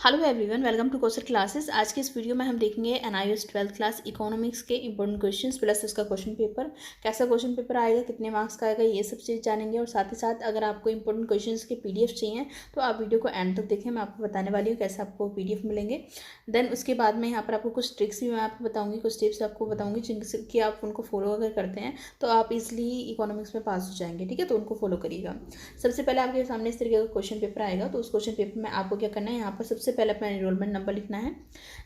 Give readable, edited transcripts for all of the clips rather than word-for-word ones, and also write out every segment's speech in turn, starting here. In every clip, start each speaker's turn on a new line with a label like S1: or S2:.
S1: Hello everyone, welcome to Kosar classes. आज के इस वीडियो में हम देखेंगे एनआईएस 12th क्लास इकोनॉमिक्स के इंपॉर्टेंट क्वेश्चंस प्लस इसका क्वेश्चन पेपर। कैसा क्वेश्चन पेपर आएगा, कितने मार्क्स का आएगा, ये सब चीज़ जानेंगे। और साथ ही साथ अगर आपको इंपॉर्टेंट क्वेश्चंस के पीडीएफ चाहिए तो आप वीडियो को एंड तक देखें। मैं आपको बताने वाली हूँ कैसे आपको पीडीएफ मिलेंगे। देन उसके बाद में यहाँ पर आपको कुछ ट्रिक्स भी मैं आपको बताऊँगी, कुछ टिप्स आपको बताऊँगी जिनकी आप उनको फॉलो अगर करते हैं तो आप इजिली इकोनॉमिक्स में पास हो जाएंगे। ठीक है, तो उनको फॉलो करिएगा। सबसे पहले आपके सामने इस तरीके का क्वेश्चन पेपर आएगा, तो उस क्वेश्चन पेपर में आपको क्या करना है, यहाँ पर सबसे पहले अपना एनरोलमेंट नंबर लिखना है।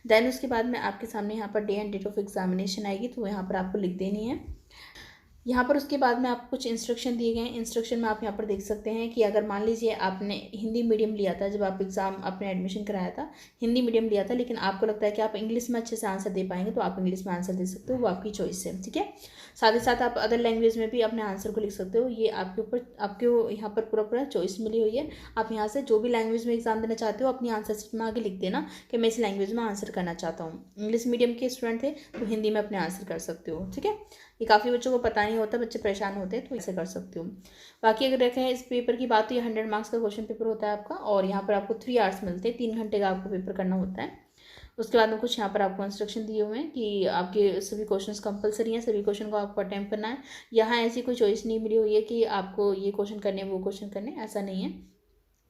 S1: देन उसके बाद में आपके सामने यहाँ पर day and date of examination आएगी, तो यहाँ पर आपको लिख देनी है। यहाँ पर उसके बाद में आपको कुछ इंस्ट्रक्शन दिए गए हैं। इंस्ट्रक्शन में आप यहाँ पर देख सकते हैं कि अगर मान लीजिए आपने हिंदी मीडियम लिया था, जब आप एग्ज़ाम आपने एडमिशन कराया था हिंदी मीडियम लिया था, लेकिन आपको लगता है कि आप इंग्लिश में अच्छे से आंसर दे पाएंगे, तो आप इंग्लिश में आंसर दे सकते हो, वो आपकी चॉइस है। ठीक है, साथ ही साथ आप अदर लैंग्वेज में भी अपने आंसर को लिख सकते हो। ये आपके ऊपर, आपको यहाँ पर पूरा पूरा चॉइस मिली हुई है। आप यहाँ से जो भी लैंग्वेज में एग्जाम देना चाहते हो अपनी आंसर शीट में आगे लिख देना कि मैं इस लैंग्वेज में आंसर करना चाहता हूँ। इंग्लिश मीडियम के स्टूडेंट थे तो हिंदी में अपने आंसर कर सकते हो। ठीक है, ये काफ़ी बच्चों को पता नहीं होता, बच्चे परेशान होते हैं, तो इसे कर सकते हो। बाकी अगर देखें इस पेपर की बात, तो ये 100 मार्क्स का क्वेश्चन पेपर होता है आपका, और यहाँ पर आपको 3 आवर्स मिलते हैं, 3 घंटे का आपको पेपर करना होता है। उसके बाद में कुछ यहाँ पर आपको इंस्ट्रक्शन दिए हुए हैं कि आपके सभी क्वेश्चंस कंपलसरी हैं, सभी क्वेश्चन को आपको अटेम्प्ट करना है। यहाँ ऐसी कोई चॉइस नहीं मिली हुई है कि आपको ये क्वेश्चन करने वो क्वेश्चन करने, ऐसा नहीं है।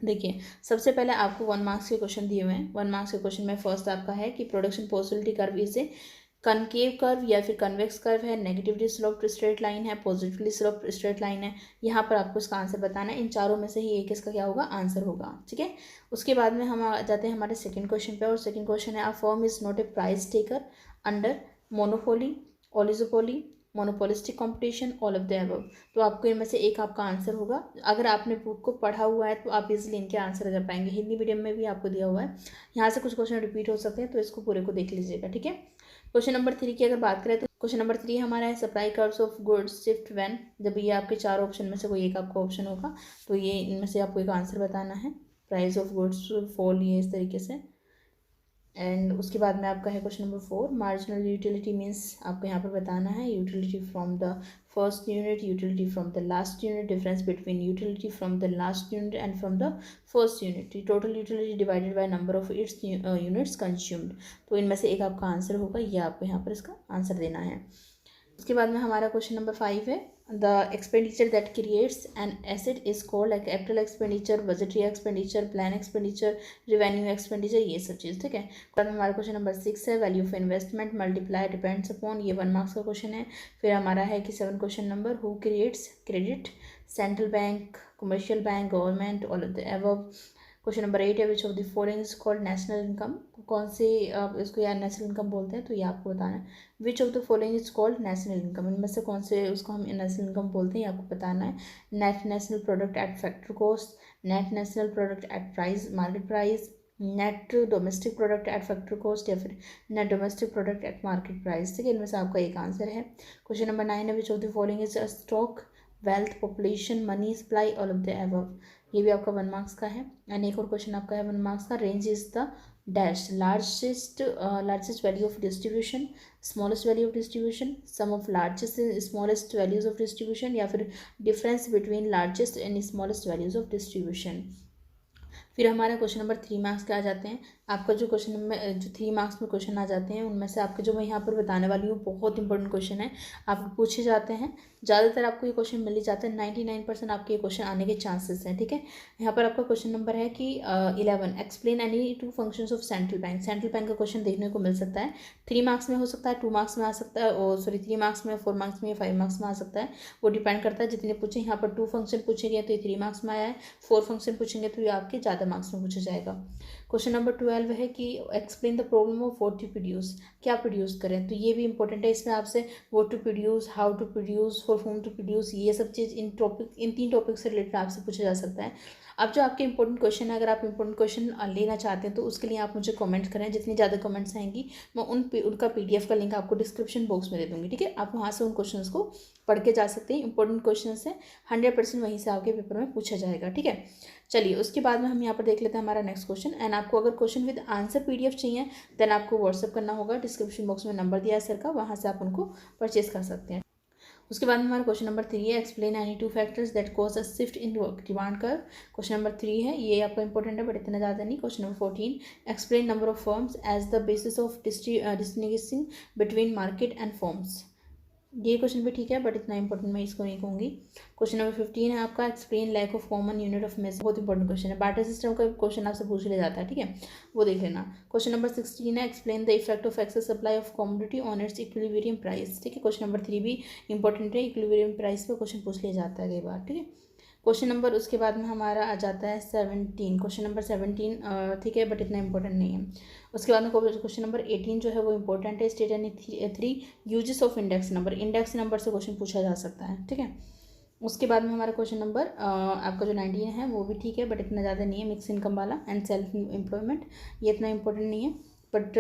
S1: देखिए, सबसे पहले आपको 1 मार्क्स के क्वेश्चन दिए हुए हैं। 1 मार्क्स के क्वेश्चन में फर्स्ट आपका है कि प्रोडक्शन पॉसिबिलिटी कर्व इसे कनकेव कर्व या फिर कन्वेक्स कर्व है, नेगेटिवली स्लोप्ड स्ट्रेट लाइन है, पॉजिटिवली स्लोप्ड स्ट्रेट लाइन है। यहाँ पर आपको इसका आंसर बताना है। इन चारों में से ही एक इसका क्या होगा, आंसर होगा। ठीक है, उसके बाद में हम आ जाते हैं हमारे सेकंड क्वेश्चन पे, और सेकंड क्वेश्चन है a firm is not a price taker under monopoly, oligopoly, monopolistic competition, all of the above. तो आपको इनमें से एक आपका आंसर होगा। अगर आपने बुक को पढ़ा हुआ है तो आप इजीली इनके आंसर कर पाएंगे। हिंदी मीडियम में भी आपको दिया हुआ है, यहाँ से कुछ क्वेश्चन रिपीट हो सकते हैं, तो इसको पूरे को देख लीजिएगा। ठीक है, क्वेश्चन नंबर 3 की अगर बात करें तो क्वेश्चन नंबर 3 हमारा है supply curves of goods shift when. जब ये आपके 4 ऑप्शन में से कोई एक आपका ऑप्शन होगा, तो ये इनमें से आपको एक आंसर बताना है। प्राइस ऑफ गुड्स फॉल, ये इस तरीके से। एंड उसके बाद में आपका है question number 4, marginal utility means आपको यहाँ पर बताना है utility from the first unit, utility from the last unit, difference between utility from the last unit and from the first unit, total utility divided by number of its units consumed. तो इनमें से एक आपका answer होगा, ये आपको यहाँ पर इसका आंसर देना है। उसके बाद में हमारा क्वेश्चन नंबर 5 है the expenditure that creates an asset is called like capital expenditure, budgetary expenditure, plan expenditure, revenue expenditure, ये सब चीज़। ठीक है, बाद में हमारा क्वेश्चन नंबर 6 है value of investment multiply depends upon, ये 1 मार्क्स का क्वेश्चन है। फिर हमारा है कि 7 question number who creates credit, central bank, commercial bank, government, all of the above. Question number 8 है which of the following is called national income, कौन से आप इसको या नेशनल इनकम बोलते हैं, तो ये आपको बताना है। Which of the following is called national income, इनमें से कौन से उसको हम नेशनल इनकम बोलते हैं, ये आपको बताना है। Net national product at factory cost, net national product at price market price, net domestic product at factory cost, या फिर net domestic product at market price. ठीक है, इनमें से आपका एक आंसर है। क्वेश्चन नंबर 9 है which of the following is a stock, wealth, population, money supply, all of the above. ये भी आपका 1 मार्क्स का है। एंड एक और क्वेश्चन आपका है 1 मार्क्स का, range is the dash largest value of distribution, smallest value of distribution, sum of largest and smallest values of distribution, या फिर difference between largest and smallest values of distribution. फिर हमारा question number 3 marks के आ जाते हैं। आपका जो question number जो 3 मार्क्स में क्वेश्चन आ जाते हैं, उनमें से आपके जो मैं यहाँ पर बताने वाली हूँ बहुत इंपॉर्टेंट क्वेश्चन है, आपको पूछे जाते हैं। ज़्यादातर आपको ये क्वेश्चन मिल ही जाते हैं, 99% आपके ये क्वेश्चन आने के चांसेस हैं। ठीक है, यहाँ पर आपका क्वेश्चन नंबर है कि 11 explain any 2 functions of central bank. Central bank का क्वेश्चन देखने को मिल सकता है, 3 मार्क्स में हो सकता है, 2 मार्क्स में आ सकता है, और सॉरी 3 मार्क्स में, 4 मार्क्स में, 5 मार्क्स में आ सकता है। वो डिपेंड करता है जितने पूछे। यहाँ पर 2 फंक्शन पूछे गए तो ये 3 मार्क्स में आया है, 4 फंक्शन पूछेंगे तो ये आपके ज़्यादा मार्क्स में पूछा जाएगा। क्वेश्चन नंबर 12 है कि explain the problem of what to produce, क्या प्रोड्यूस करें, तो ये भी इंपॉर्टेंट है। इसमें आपसे what to produce, how to produce, for whom to produce, ये सब चीज़ इन 3 टॉपिक से रिलेटेड आपसे पूछा जा सकता है। अब जो आपके इंपॉर्टेंट क्वेश्चन है, अगर आप इंपॉर्टेंट क्वेश्चन लेना चाहते हैं तो उसके लिए आप मुझे कमेंट करें। जितनी ज़्यादा कमेंट्स आएंगी मैं उनका PDF का लिंक आपको डिस्क्रिप्शन बॉक्स में दे दूँगी। ठीक है, आप वहाँ से उन क्वेश्चंस को पढ़ के जा सकते हैं। इंपॉर्टेंट क्वेश्चन है, 100% वहीं से आपके पेपर में पूछा जाएगा। ठीक है, चलिए उसके बाद में हम यहाँ पर देख लेते हैं हमारा नेक्स्ट क्वेश्चन। एंड आपको अगर क्वेश्चन विद आंसर PDF चाहिए देन आपको व्हाट्सअप करना होगा। डिस्क्रिप्शन बॉक्स में नंबर दिया है सर का, वहाँ से आप उनको परचेज कर सकते हैं। उसके बाद में हमारा क्वेश्चन नंबर 3 है, explain any two factors that cause a shift in demand curve. Question number 3 है, ये आपका इंपॉर्टेंट है बट इतना ज़्यादा नहीं। Question number 14, explain number of firms as the basis of distinguishing between market and firms. ये question भी ठीक है बट इतना इंपॉर्टेंट मैं इसको नहीं कहूँगी। क्वेश्चन नंबर 15 है आपका, explain lack of common unit of measure. बहुत इंपॉर्टेंट क्वेश्चन है, बार्टर सिस्टम का क्वेश्चन आपसे पूछ लिया जाता है, ठीक है, वो देख लेना। क्वेश्चन नंबर 16 है, explain the effect of excess supply of commodity on it's equilibrium price, ठीक है। क्वेश्चन नंबर 3 भी इंपॉर्टेंट है, इक्विलिब्रियम प्राइस पे क्वेश्चन पूछ लिया जाता है कई बार, ठीक है। क्वेश्चन नंबर उसके बाद में हमारा आ जाता है 17, क्वेश्चन नंबर 17 ठीक है बट इतना इंपॉर्टेंट नहीं है। उसके बाद में क्वेश्चन नंबर 18 जो है वो इंपॉर्टेंट है, state any 3 uses of index number. Index number से क्वेश्चन पूछा जा सकता है, ठीक है। उसके बाद में हमारा क्वेश्चन नंबर आपका जो 19 है वो भी ठीक है बट इतना ज़्यादा नहीं है, मिक्स इनकम वाला एंड सेल्फ एम्प्लॉयमेंट, ये इतना इंपॉर्टेंट नहीं है बट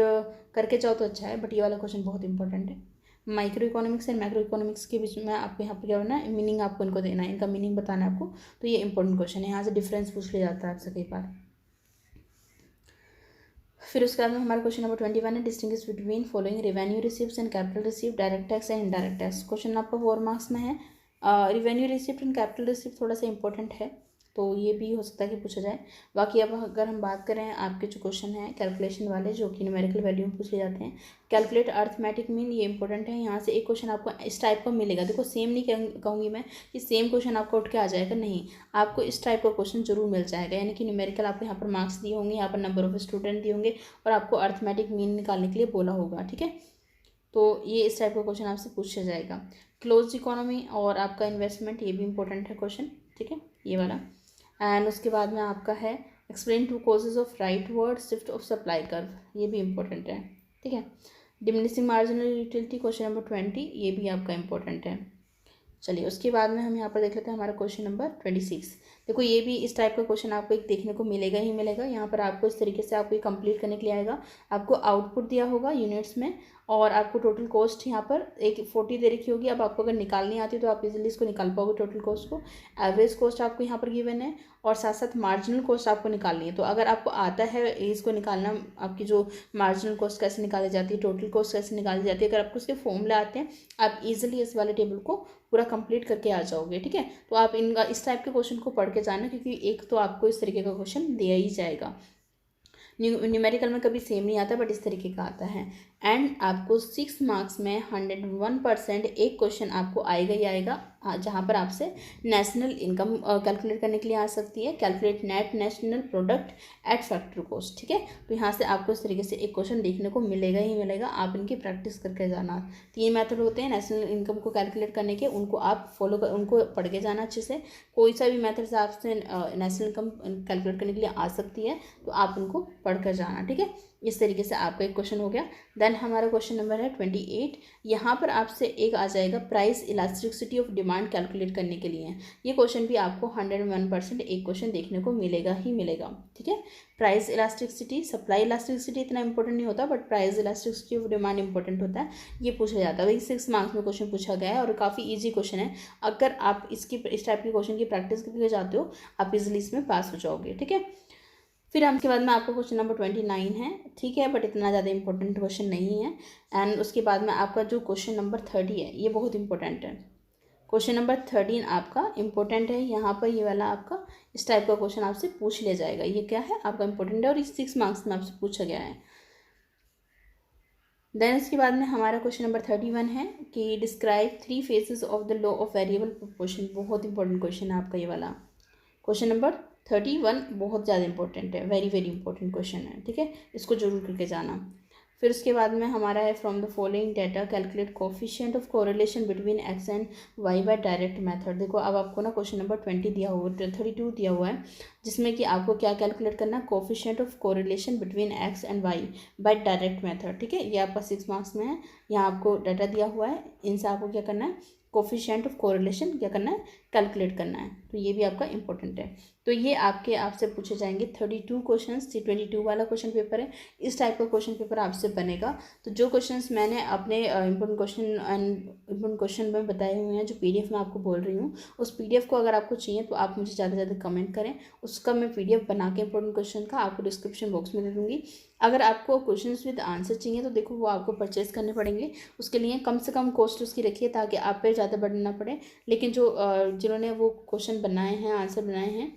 S1: करके जाओ तो अच्छा है, बट ये वाला क्वेश्चन बहुत इंपॉर्टेंट है। Micro economics and macro economics के बीच में आपको यहाँ पर क्या करना है, मीनिंग आपको इनको देना है, इनका मीनिंग बताना है आपको, तो ये इंपॉर्टेंट क्वेश्चन है, यहाँ से डिफरेंस पूछ लिया जाता है आपसे कई बार। फिर उसके बाद में हमारा क्वेश्चन नंबर 21 है, distinguish between following revenue receipts and capital receipt, direct tax and indirect tax. Question आपका 4 मार्क्स में है। Revenue receipt and capital receipt थोड़ा सा इंपॉर्टेंट है तो ये भी हो सकता है कि पूछा जाए। बाकी अब अगर हम बात करें आपके जो क्वेश्चन हैं कैलकुलेशन वाले जो कि न्यूमेरिकल वैल्यू में पूछे जाते हैं, कैलकुलेट अर्थमेटिक मीन, ये इंपॉर्टेंट है। यहाँ से एक क्वेश्चन आपको इस टाइप का मिलेगा, देखो सेम नहीं कहूँगी मैं कि सेम क्वेश्चन आपको उठ के आ जाएगा, नहीं, आपको इस टाइप का क्वेश्चन जरूर मिल जाएगा, यानी कि न्यूमेरिकल आपको यहाँ पर मार्क्स दिए होंगे, यहाँ पर नंबर ऑफ स्टूडेंट दिए होंगे और आपको अर्थमेटिक मीन निकालने के लिए बोला होगा, ठीक है। तो ये इस टाइप का क्वेश्चन आपसे पूछा जाएगा। क्लोज इकोनॉमी और आपका इन्वेस्टमेंट, ये भी इंपॉर्टेंट है क्वेश्चन, ठीक है, ये वाला। एंड उसके बाद में आपका है explain 2 causes of right word shift of supply curve, ये भी इंपॉर्टेंट है, ठीक है। Diminishing marginal utility question number 20, ये भी आपका इंपॉर्टेंट है। चलिए उसके बाद में हम यहाँ पर देख लेते हैं हमारा क्वेश्चन नंबर 26। देखो ये भी इस टाइप का क्वेश्चन आपको एक देखने को मिलेगा ही मिलेगा। यहाँ पर आपको इस तरीके से आपको कंप्लीट करने के लिए आएगा, आपको आउटपुट दिया होगा यूनिट्स में और आपको टोटल कॉस्ट यहाँ पर एक 40 दे रखी होगी। अब आपको अगर निकालनी आती है तो आप इजीली इसको निकाल पाओगे टोटल कॉस्ट को। एवरेज कॉस्ट आपको यहाँ पर गिवन है और साथ साथ मार्जिनल कॉस्ट आपको निकालनी है। तो अगर आपको आता है इसको निकालना, आपकी जो मार्जिनल कॉस्ट कैसे निकाली जाती है, टोटल कॉस्ट कैसे निकाली जाती है, अगर आपको उसके फॉर्मूले आते हैं आप इजीली इस वाले टेबल को पूरा कंप्लीट करके आ जाओगे, ठीक है। तो आप इनका इस टाइप के क्वेश्चन को पढ़ के जाना, क्योंकि एक तो आपको इस तरीके का क्वेश्चन दिया ही जाएगा। न्यूमेरिकल में कभी सेम नहीं आता बट इस तरीके का आता है। एंड आपको 6 मार्क्स में 101% एक क्वेश्चन आपको आएगा ही आएगा, जहाँ पर आपसे नेशनल इनकम कैलकुलेट करने के लिए आ सकती है, calculate net national product at factory cost, ठीक है। तो यहाँ से आपको इस तरीके से एक क्वेश्चन देखने को मिलेगा ही मिलेगा, आप इनकी प्रैक्टिस करके जाना। 3 मेथड होते हैं नेशनल इनकम को कैलकुलेट करने के, उनको आप फॉलो कर, उनको पढ़ के जाना अच्छे से। कोई सा भी मेथड से आपसे नेशनल इनकम कैलकुलेट करने के लिए आ सकती है तो आप उनको पढ़ कर जाना, ठीक है। इस तरीके से आपका एक क्वेश्चन हो गया। देन हमारा क्वेश्चन नंबर है 28। यहाँ पर आपसे एक आ जाएगा price elasticity of demand calculate करने के लिए। ये क्वेश्चन भी आपको 101% एक क्वेश्चन देखने को मिलेगा ही मिलेगा, ठीक है। प्राइस इलास्टिसिटी, सप्लाई इलास्टिसिटी इतना इंपॉर्टेंट नहीं होता but price elasticity of demand important होता है, ये पूछा जाता है। वही 6 मार्क्स में क्वेश्चन पूछा गया है और काफ़ी ईजी क्वेश्चन है। अगर आप इस टाइप के क्वेश्चन की प्रैक्टिस करके जाते हो आप इजिली इसमें पास हो जाओगे, ठीक है। फिर उसके बाद में आपका क्वेश्चन नंबर 29 है, ठीक है, बट इतना ज़्यादा इंपॉर्टेंट क्वेश्चन नहीं है। एंड उसके बाद में आपका जो क्वेश्चन नंबर 30 है ये बहुत इंपॉर्टेंट है। क्वेश्चन नंबर 13 आपका इंपॉर्टेंट है, यहाँ पर ये वाला आपका इस टाइप का क्वेश्चन आपसे पूछ लिया जाएगा। ये क्या है आपका इंपॉर्टेंट है और इस 6 मार्क्स में आपसे पूछा गया है। देन इसके बाद में हमारा क्वेश्चन नंबर 31 है कि describe 3 phases of the law of variable proportion. बहुत इंपॉर्टेंट क्वेश्चन है आपका ये वाला। क्वेश्चन नंबर 31 बहुत ज़्यादा इंपॉर्टेंट है, वेरी वेरी इंपॉर्टेंट क्वेश्चन है, ठीक है, इसको जरूर करके जाना। फिर उसके बाद में हमारा है from the following data calculate coefficient of correlation between X and Y by direct method. देखो अब आपको ना क्वेश्चन नंबर 20 दिया हुआ 32 दिया हुआ है, जिसमें कि आपको क्या कैलकुलेट करना है, coefficient of correlation between X and Y by direct method, ठीक है। ये आपका 6 मार्क्स में है, यहाँ आपको डाटा दिया हुआ है, इनसे आपको क्या करना है, कोफिशिएंट ऑफ कोरिलेशन क्या करना है, कैलकुलेट करना है। तो ये भी आपका इंपॉर्टेंट है। तो ये आपसे पूछे जाएंगे 32 क्वेश्चन। C22 वाला क्वेश्चन पेपर है, इस टाइप का क्वेश्चन पेपर आपसे बनेगा। तो जो क्वेश्चंस मैंने अपने इम्पोर्टेंट क्वेश्चन में बताए हुए हैं, जो PDF मैं आपको बोल रही हूँ, उस PDF को अगर आपको चाहिए तो आप मुझे ज़्यादा से ज़्यादा कमेंट करें। उसका मैं PDF बना के इम्पोर्टेंट क्वेश्चन का आपको डिस्क्रिप्शन बॉक्स में दे दूँगी। अगर आपको क्वेश्चंस विद आंसर चाहिए तो देखो वो आपको परचेज़ करने पड़ेंगे। उसके लिए कम से कम कॉस्ट उसकी रखिए ताकि आप पे ज़्यादा बर्डन ना पड़े। लेकिन जिन्होंने वो क्वेश्चन बनाए हैं, आंसर बनाए हैं,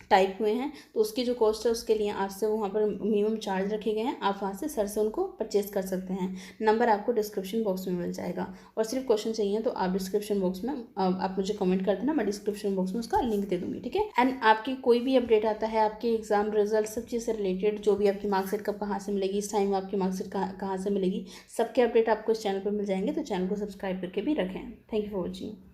S1: टाइप हुए हैं, तो उसकी जो कॉस्ट है उसके लिए आपसे वहाँ पर मिनिमम चार्ज रखे गए हैं। आप वहाँ से सर से उनको परचेज़ कर सकते हैं। नंबर आपको डिस्क्रिप्शन बॉक्स में मिल जाएगा। और सिर्फ क्वेश्चन चाहिए तो आप डिस्क्रिप्शन बॉक्स में आप मुझे कमेंट कर देना, मैं डिस्क्रिप्शन बॉक्स में उसका लिंक दे दूँगी, ठीक है। एंड आपकी कोई भी अपडेट आता है, आपके एग्जाम रिजल्ट सब चीज़ से रिलेटेड, जो भी आपकी मार्कशीट कब कहाँ से मिलेगी, इस टाइम आपकी मार्कशीट कहाँ से मिलेगी, सबके अपडेट आपको इस चैनल पर मिल जाएंगे। तो चैनल को सब्सक्राइब करके भी रखें। Thank you for watching.